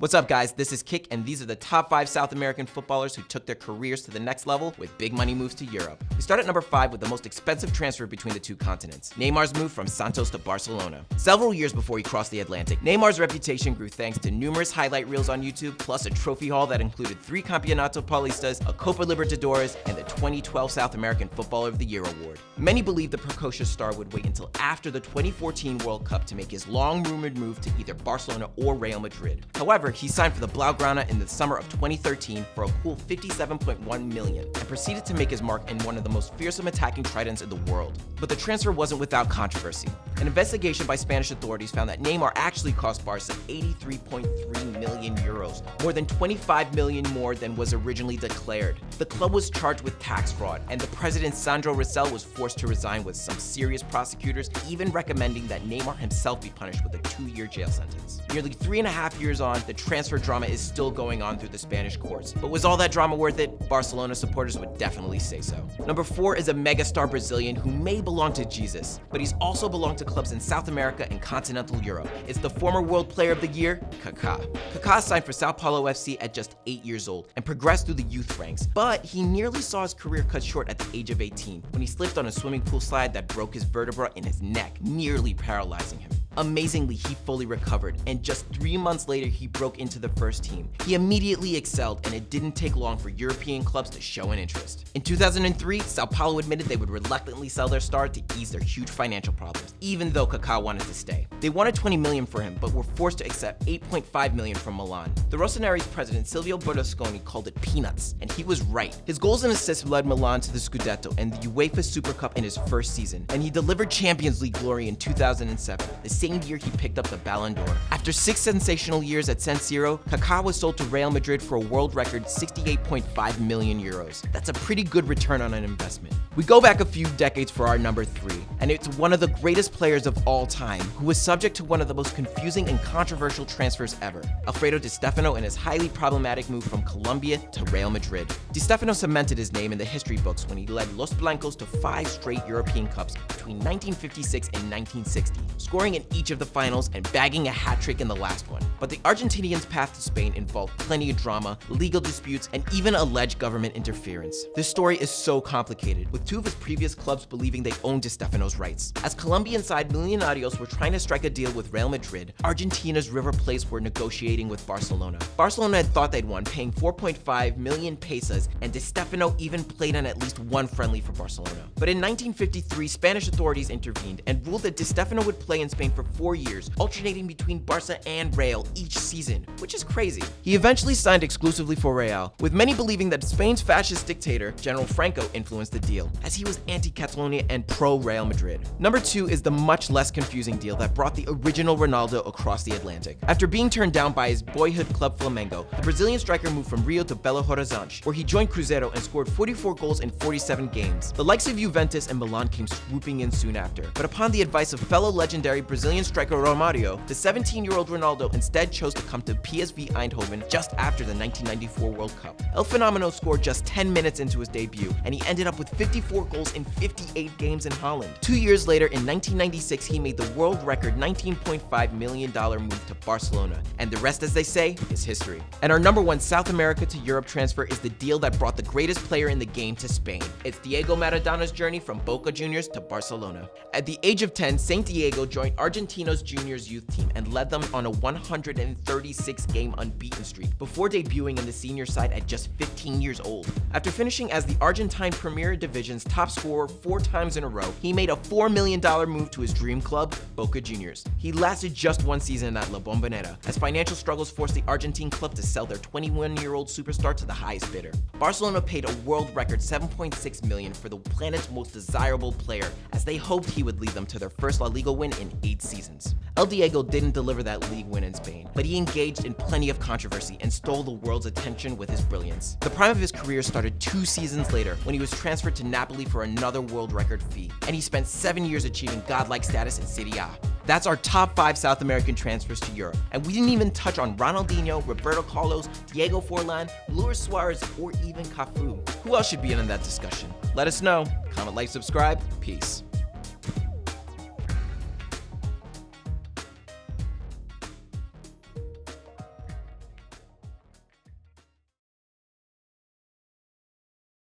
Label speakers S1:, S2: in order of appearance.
S1: What's up, guys? This is Kick, and these are the top 5 South American footballers who took their careers to the next level with big money moves to Europe. We start at number 5 with the most expensive transfer between the two continents, Neymar's move from Santos to Barcelona. Several years before he crossed the Atlantic, Neymar's reputation grew thanks to numerous highlight reels on YouTube, plus a trophy haul that included 3 Campeonato Paulistas, a Copa Libertadores, and the 2012 South American Footballer of the Year award. Many believe the precocious star would wait until after the 2014 World Cup to make his long-rumored move to either Barcelona or Real Madrid. However, he signed for the Blaugrana in the summer of 2013 for a cool $57.1 million and proceeded to make his mark in one of the most fearsome attacking tridents in the world. But the transfer wasn't without controversy. An investigation by Spanish authorities found that Neymar actually cost Barca 83.3 million euros, more than 25 million more than was originally declared. The club was charged with tax fraud, and the president Sandro Rosell was forced to resign, with some serious prosecutors even recommending that Neymar himself be punished with a 2-year jail sentence. Nearly 3.5 years on, the transfer drama is still going on through the Spanish courts. But was all that drama worth it? Barcelona supporters would definitely say so. Number 4 is a megastar Brazilian who may belong to Jesus, but he's also belonged to clubs in South America and continental Europe. It's the former World Player of the Year, Kaká. Kaká signed for Sao Paulo FC at just 8 years old and progressed through the youth ranks, but he nearly saw his career cut short at the age of 18 when he slipped on a swimming pool slide that broke his vertebra in his neck, nearly paralyzing him. Amazingly, he fully recovered, and just 3 months later, he broke into the first team. He immediately excelled, and it didn't take long for European clubs to show an interest. In 2003, Sao Paulo admitted they would reluctantly sell their star to ease their huge financial problems, even though Kaká wanted to stay. They wanted 20 million for him, but were forced to accept 8.5 million from Milan. The Rossoneri's president, Silvio Berlusconi, called it peanuts, and he was right. His goals and assists led Milan to the Scudetto and the UEFA Super Cup in his first season, and he delivered Champions League glory in 2007, the same year he picked up the Ballon d'Or. After 6 sensational years at San Siro, Kaká was sold to Real Madrid for a world record 68.5 million euros. That's a pretty good return on an investment. We go back a few decades for our number 3, and it's one of the greatest players of all time, who was subject to one of the most confusing and controversial transfers ever, Alfredo Di Stefano and his highly problematic move from Colombia to Real Madrid. Di Stefano cemented his name in the history books when he led Los Blancos to 5 straight European Cups between 1956 and 1960, scoring in each of the finals and bagging a hat trick in the last one. But the Argentinian's path to Spain involved plenty of drama, legal disputes, and even alleged government interference. This story is so complicated, with 2 of his previous clubs believing they owned Di Stefano's rights. As Colombian side Millonarios were trying to strike a deal with Real Madrid, Argentina's River Plates were negotiating with Barcelona. Barcelona had thought they'd won, paying 4.5 million pesos, and Di Stefano even played on at least one friendly for Barcelona. But in 1953, Spanish authorities intervened and ruled that Di Stefano would play in Spain for 4 years, alternating between Barca and Real each season, which is crazy. He eventually signed exclusively for Real, with many believing that Spain's fascist dictator, General Franco, influenced the deal, as he was anti-Catalonia and pro-Real Madrid. Number 2 is the much less confusing deal that brought the original Ronaldo across the Atlantic. After being turned down by his boyhood club Flamengo, the Brazilian striker moved from Rio to Belo Horizonte, where he joined Cruzeiro and scored 44 goals in 47 games. The likes of Juventus and Milan came swooping in soon after, but upon the advice of fellow legendary Brazilian striker Romario, the 17-year-old Ronaldo instead chose to come to PSV Eindhoven just after the 1994 World Cup. El Fenomeno scored just 10 minutes into his debut, and he ended up with 54 goals in 58 games in Holland. 2 years later, in 1996, he made the world record $19.5 million move to Barcelona, and the rest, as they say, is history. And our number 1 South America to Europe transfer is the deal that brought the greatest player in the game to Spain. It's Diego Maradona's journey from Boca Juniors to Barcelona. At the age of 10, Saint Diego joined Argentino's juniors youth team and led them on a 136-game unbeaten streak before debuting in the senior side at just 15 years old. After finishing as the Argentine Premier Division's top scorer 4 times in a row, he made a $4 million move to his dream club, Boca Juniors. He lasted just 1 season at La Bombonera, as financial struggles forced the Argentine club to sell their 21-year-old superstar to the highest bidder. Barcelona paid a world record $7.6 million for the planet's most desirable player, as they hoped he would lead them to their first La Liga win in 8 seasons. El Diego didn't deliver that league win in Spain, but he engaged in plenty of controversy and stole the world's attention with his brilliance. The prime of his career started 2 seasons later when he was transferred to Napoli for another world record fee, and he spent 7 years achieving godlike status in Serie A. That's our top 5 South American transfers to Europe, and we didn't even touch on Ronaldinho, Roberto Carlos, Diego Forlan, Luis Suarez, or even Cafu. Who else should be in that discussion? Let us know. Comment, like, subscribe. Peace.